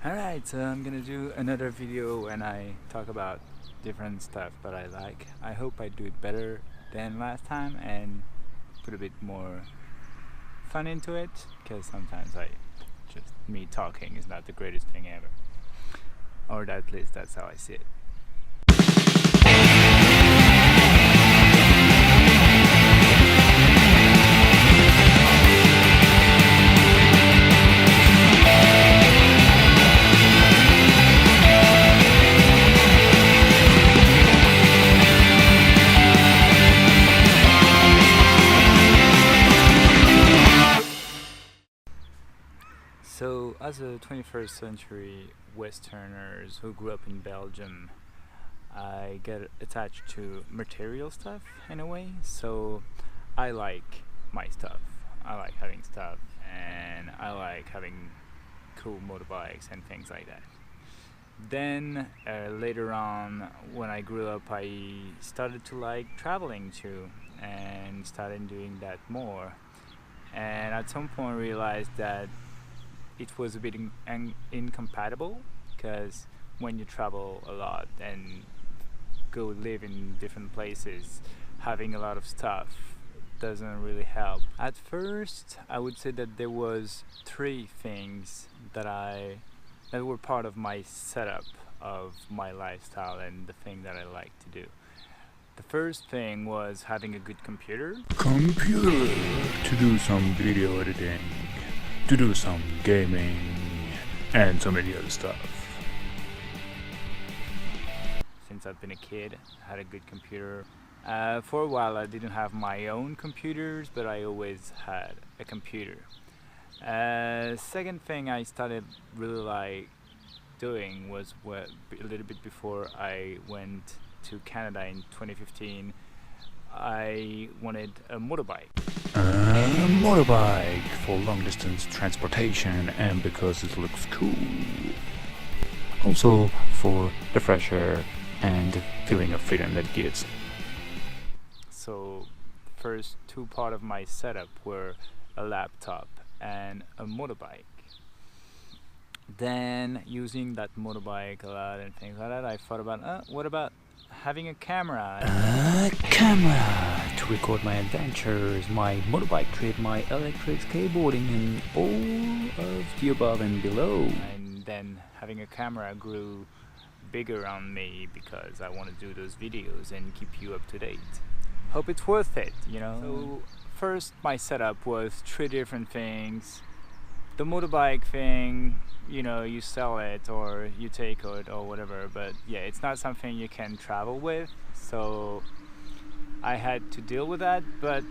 Alright, so I'm gonna do another video when I talk about different stuff that I like. I hope I do it better than last time and put a bit more fun into it, because sometimes me talking is not the greatest thing ever. Or at least that's how I see it. So, as a 21st century Westerners who grew up in Belgium, I get attached to material stuff in a way. So, I like my stuff. I like having stuff, and I like having cool motorbikes and things like that. Then, later on, when I grew up, I started to like traveling too, and started doing that more. And at some point, realized that it was a bit incompatible, because when you travel a lot and go live in different places, having a lot of stuff doesn't really help. At first, I would say that there was three things that were part of my setup of my lifestyle and the thing that I like to do. The first thing was having a good computer. To do some video editing, to do some gaming, and so many other stuff. Since I've been a kid, I had a good computer. For a while I didn't have my own computers, but I always had a computer. Second thing I started really doing was a little bit before I went to Canada in 2015. I wanted a motorbike. A motorbike for long distance transportation, and because it looks cool. Also for the fresh air and the feeling of freedom that it gives. So the first two parts of my setup were a laptop and a motorbike. Then, using that motorbike a lot and things like that, I thought about what about having a camera? A camera to record my adventures, my motorbike trip, my electric skateboarding, and all of the above and below. And then having a camera grew bigger on me, because I want to do those videos and keep you up to date. Hope it's worth it, you know? So first, my setup was three different things. The motorbike thing, you sell it or you take it or whatever, but yeah, it's not something you can travel with, so I had to deal with that. But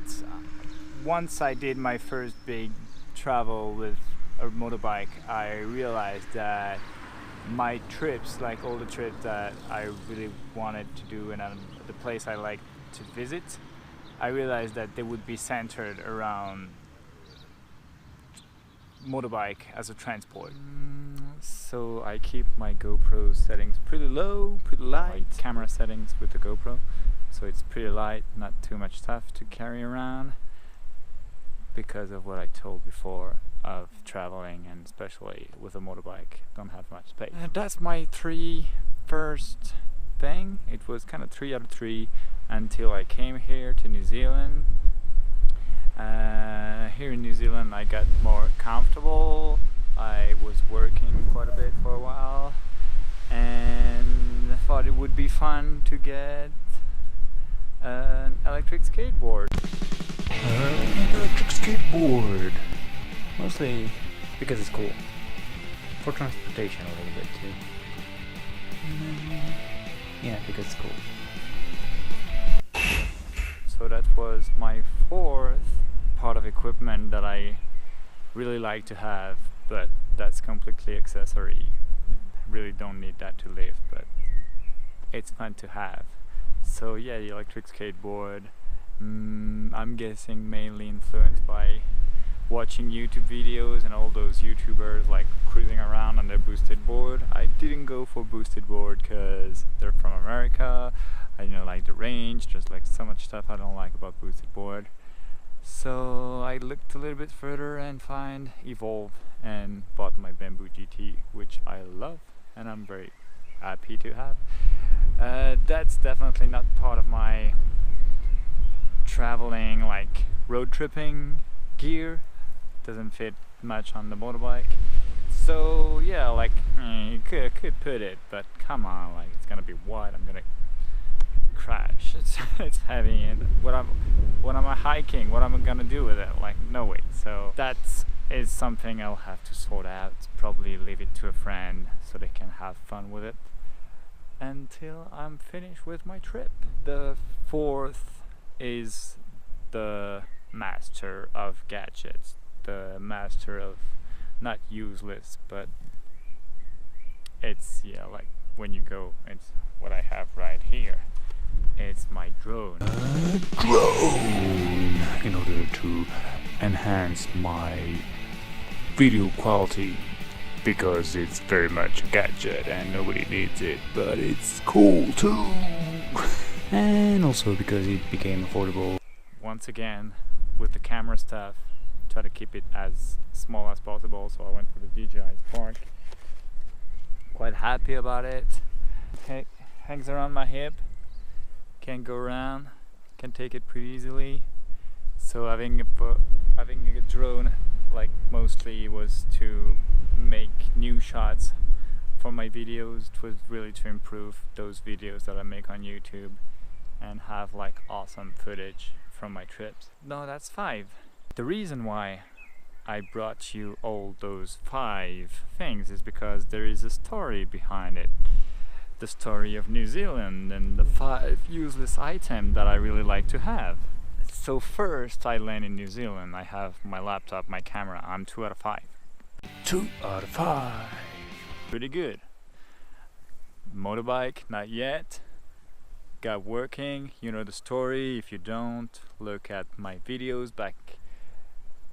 once I did my first big travel with a motorbike, I realized that my trips, like all the trips that I really wanted to do and the place I like to visit, I realized that they would be centered around motorbike as a transport. So I keep my GoPro settings pretty low, pretty light. Camera settings with the GoPro, so it's pretty light, not too much stuff to carry around, because of what I told before of traveling, and especially with a motorbike, don't have much space. That's my first thing. It was kind of 3 out of 3 until I came here to New Zealand. Here in New Zealand I got more comfortable. I was working quite a bit for a while and thought it would be fun to get an electric skateboard. An electric skateboard. Mostly because it's cool. For transportation a little bit too. Yeah, because it's cool. So that was my fourth part of equipment that I really like to have, but that's completely accessory. Really don't need that to live, but it's fun to have. So yeah, the electric skateboard, I'm guessing mainly influenced by watching YouTube videos and all those YouTubers like cruising around on their boosted board. I didn't go for boosted board because they're from America. I didn't like the range, just like so much stuff I don't like about boosted board. So I looked a little bit further and find Evolve and bought my Bamboo GT, which I love and I'm very happy to have. That's definitely not part of my traveling, like road tripping gear. Doesn't fit much on the motorbike. So yeah, like you could put it, but come on, like it's gonna be wide. I'm gonna crash. It's heavy, and what am I hiking? What am I gonna do with it? Like no way. So that is something I'll have to sort out. Probably leave it to a friend so they can have fun with it until I'm finished with my trip. The fourth is the master of gadgets, the master of not useless, but it's like when you go, it's what I have right here. It's my drone. Drone! In order to enhance my video quality, because it's very much a gadget and nobody needs it, but it's cool too. And also because it became affordable. Once again, with the camera stuff, try to keep it as small as possible, so I went for the DJI Spark. Quite happy about it. Okay, hangs around my hip, can go around, can take it pretty easily. So having a drone, like mostly was to make new shots for my videos. It was really to improve those videos that I make on YouTube and have like awesome footage from my trips. No, that's 5. The reason why I brought you all those 5 things is because there is a story behind it. The story of New Zealand and the 5 useless items that I really like to have. So first I land in New Zealand. I have my laptop, my camera. I'm 2 out of 5. 2 out of 5. Pretty good. Motorbike, not yet. Got working, you know the story. If you don't, look at my videos back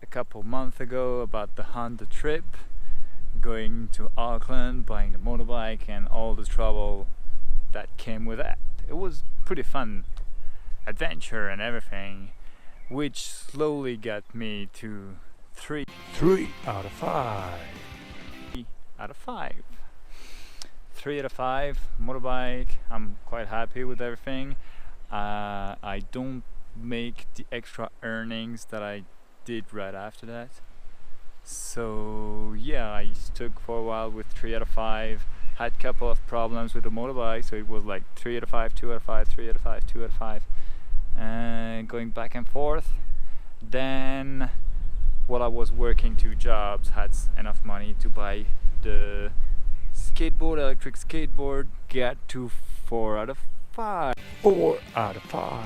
a couple months ago about the Honda trip, going to Auckland, buying the motorbike and all the trouble that came with that. It was pretty fun adventure and everything, which slowly got me to 3 out of 5. 3 out of 5. 3 out of 5 motorbike. I'm quite happy with everything. I don't make the extra earnings that I did right after that. So yeah, I stuck for a while with 3 out of 5. Had a couple of problems with the motorbike, so it was like 3 out of 5, 2 out of 5, 3 out of 5, 2 out of 5, and going back and forth. Then while I was working 2 jobs, had enough money to buy the skateboard, electric skateboard. Got to 4 out of 5. 4 out of 5.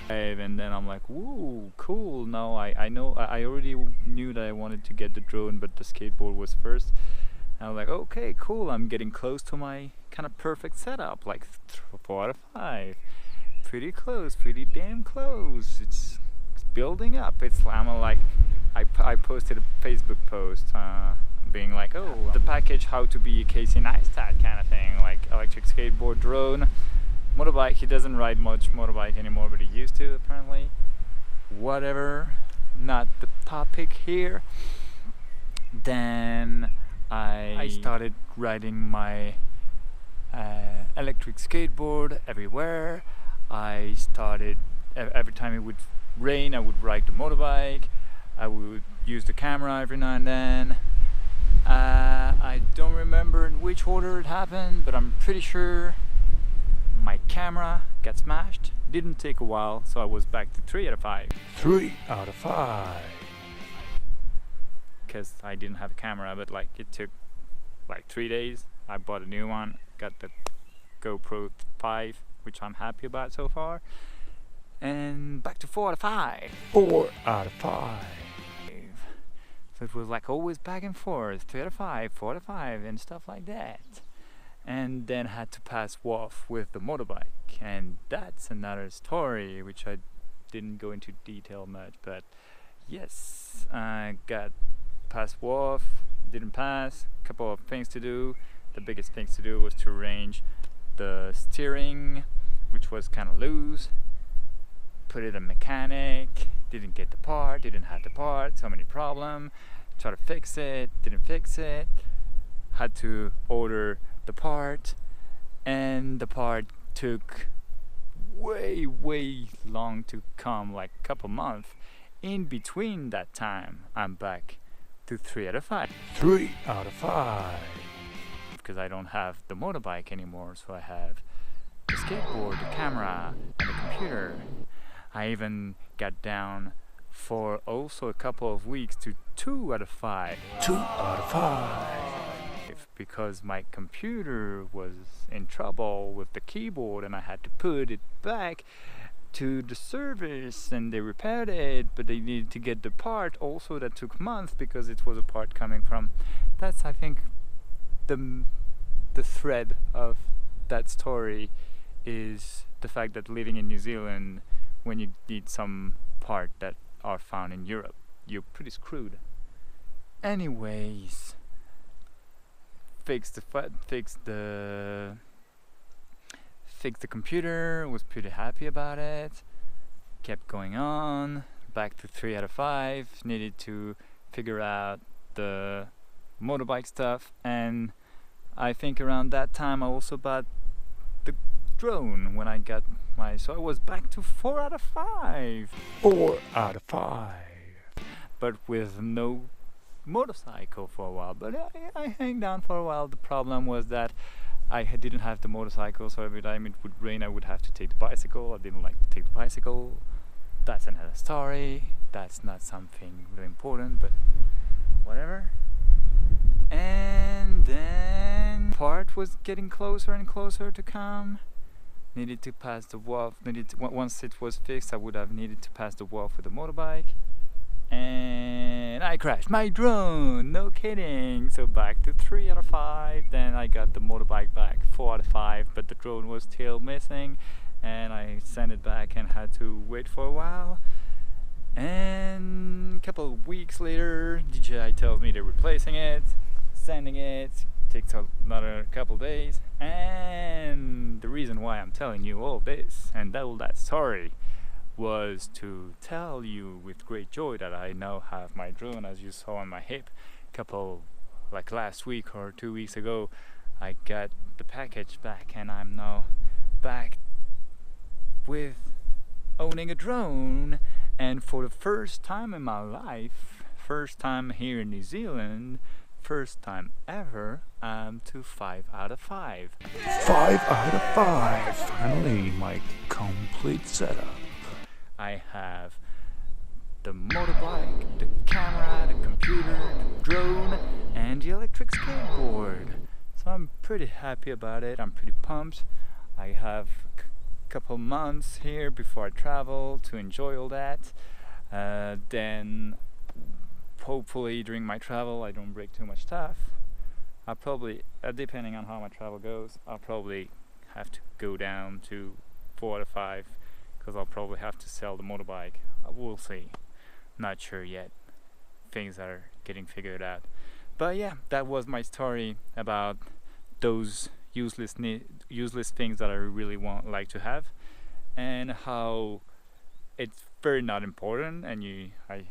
And then I'm like, woo, cool. Now I know, I already knew that I wanted to get the drone, but the skateboard was first. And I was like, okay, cool. I'm getting close to my kind of perfect setup, like 4 out of 5. Pretty close, pretty damn close. It's building up. I posted a Facebook post being like, oh, the package how to be Casey Neistat kind of thing, like electric skateboard, drone, motorbike. He doesn't ride much motorbike anymore, but he used to apparently. Whatever, not the topic here. Then I started riding my electric skateboard everywhere. I started, every time it would rain, I would ride the motorbike. I would use the camera every now and then. I don't remember in which order it happened, but I'm pretty sure my camera got smashed. Didn't take a while, so I was back to 3 out of 5. 3 out of 5. Because I didn't have a camera, but like it took like 3 days. I bought a new one, got the GoPro 5, which I'm happy about so far, and back to 4 out of 5. 4 out of 5. So it was like always back and forth, 3 out of 5, 4 out of 5, and stuff like that. And then had to pass WOF with the motorbike, and that's another story which I didn't go into detail much, but yes, I got past WOF, didn't pass, couple of things to do. The biggest things to do was to arrange the steering, which was kind of loose, put it in mechanic, didn't get the part, didn't have the part, so many problems, try to fix it, didn't fix it, had to order the part, and the part took way long to come, like a couple months. In between that time, I'm back to 3 out of 5. 3 out of 5. Because I don't have the motorbike anymore, so I have the skateboard, the camera, and the computer. I even got down for also a couple of weeks to 2 out of 5. 2 out of 5. Because my computer was in trouble with the keyboard and I had to put it back to the service and they repaired it, but they needed to get the part also. That took months because it was a part coming from. That's, I think, the thread of that story is the fact that living in New Zealand, when you need some part that are found in Europe, you're pretty screwed. Anyways, fixed the computer, was pretty happy about it, kept going on, back to 3 out of 5, needed to figure out the motorbike stuff, and I think around that time I also bought the drone when I got my, so I was back to 4 out of 5. 4 out of 5. But with no motorcycle for a while, but I hang down for a while. The problem was that I didn't have the motorcycle, so every time it would rain I would have to take the bicycle. I didn't like to take the bicycle. That's another story. That's not something really important, but whatever. And then part was getting closer and closer to come. Needed to pass the wall. Once it was fixed, I would have needed to pass the wall for the motorbike. And I crashed my drone, no kidding. So back to 3 out of 5. Then I got the motorbike back, 4 out of 5, but the drone was still missing, and I sent it back and had to wait for a while. And a couple of weeks later, DJI tells me they're replacing it, sending it, takes another couple of days. And the reason why I'm telling you all this and all that story was to tell you with great joy that I now have my drone, as you saw on my hip. Like last week or 2 weeks ago, I got the package back, and I'm now back with owning a drone. And for the first time in my life, first time here in New Zealand, first time ever, I'm to 5 out of 5. 5 out of 5. Finally, my complete setup. I have the motorbike, the camera, the computer, the drone, and the electric skateboard. So I'm pretty happy about it. I'm pretty pumped. I have a couple months here before I travel to enjoy all that. Then hopefully during my travel I don't break too much stuff. I'll probably, depending on how my travel goes, I'll probably have to go down to 4 out of 5. Because I'll probably have to sell the motorbike. We'll see. Not sure yet. Things are getting figured out. But yeah, that was my story about those useless things that I really like to have, and how it's very not important, and I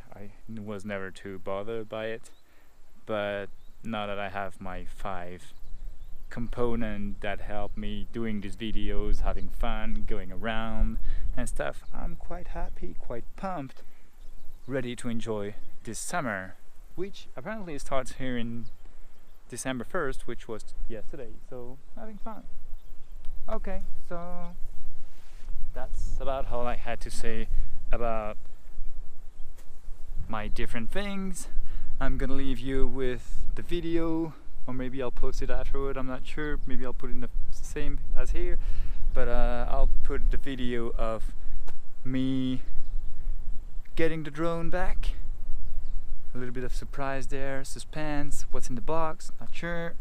was never too bothered by it. But now that I have my 5 component that help me doing these videos, having fun, going around and stuff, I'm quite happy, quite pumped, ready to enjoy this summer, which apparently starts here in December 1st, which was yesterday, so having fun. Okay, so that's about all I had to say about my different things. I'm gonna leave you with the video, or maybe I'll post it afterward, I'm not sure. Maybe I'll put it in the same as here, but I'll put the video of me getting the drone back. A little bit of surprise there, suspense, what's in the box, not sure.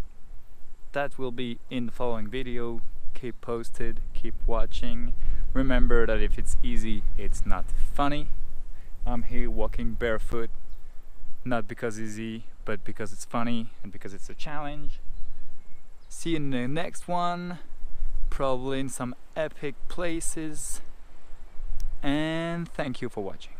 That will be in the following video. Keep posted, keep watching. Remember that if it's easy, it's not funny. I'm here walking barefoot, not because it's easy, but because it's funny and because it's a challenge. See you in the next one, probably in some epic places, and thank you for watching.